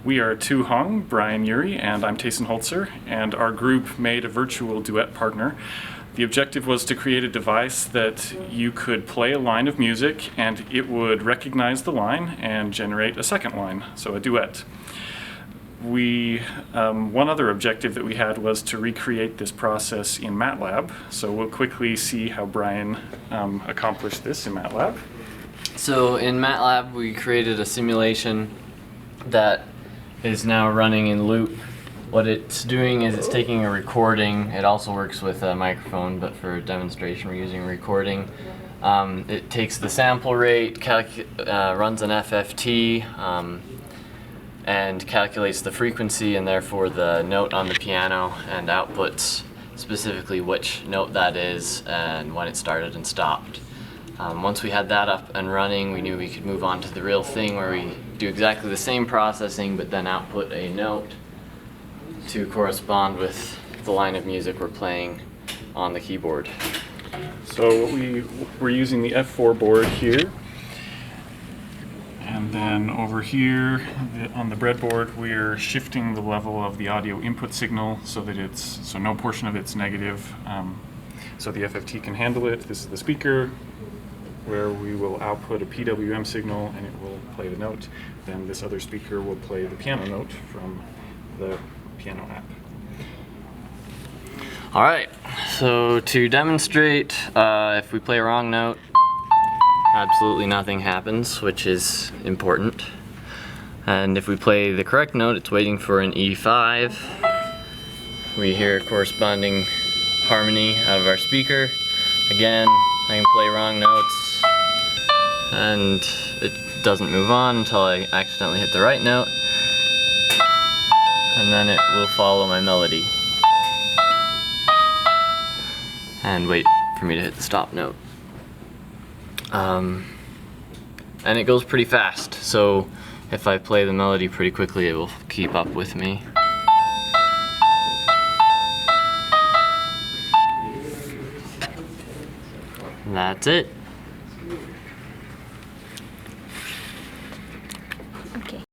We are two Hoang, Brian Urry, and I'm Tayson Holzer, and our group made a virtual duet partner. The objective was to create a device that you could play a line of music and it would recognize the line and generate a second line, so a duet. One other objective that we had was to recreate this process in MATLAB, so we'll quickly see how Brian accomplished this in MATLAB. So in MATLAB we created a simulation that is now running in loop. What it's doing is it's taking a recording. It also works with a microphone, but for demonstration we're using a recording. It takes the sample rate, runs an FFT, and calculates the frequency and therefore the note on the piano, and outputs specifically which note that is and when it started and stopped. Once we had that up and running, we knew we could move on to the real thing where we do exactly the same processing but then output a note to correspond with the line of music we're playing on the keyboard. So we're using the F4 board here. And then over here on the breadboard, we're shifting the level of the audio input signal so that no portion of it's negative, so the FFT can handle it. This is the speaker where we will output a PWM signal and it will play the note. Then this other speaker will play the piano note from the piano app. All right, so to demonstrate, if we play a wrong note, absolutely nothing happens, which is important. And if we play the correct note, it's waiting for an E5. We hear corresponding harmony out of our speaker. Again, I can play wrong notes, and it doesn't move on until I accidentally hit the right note. And then it will follow my melody. And wait for me to hit the stop note. And it goes pretty fast, so if I play the melody pretty quickly, it will keep up with me. That's it.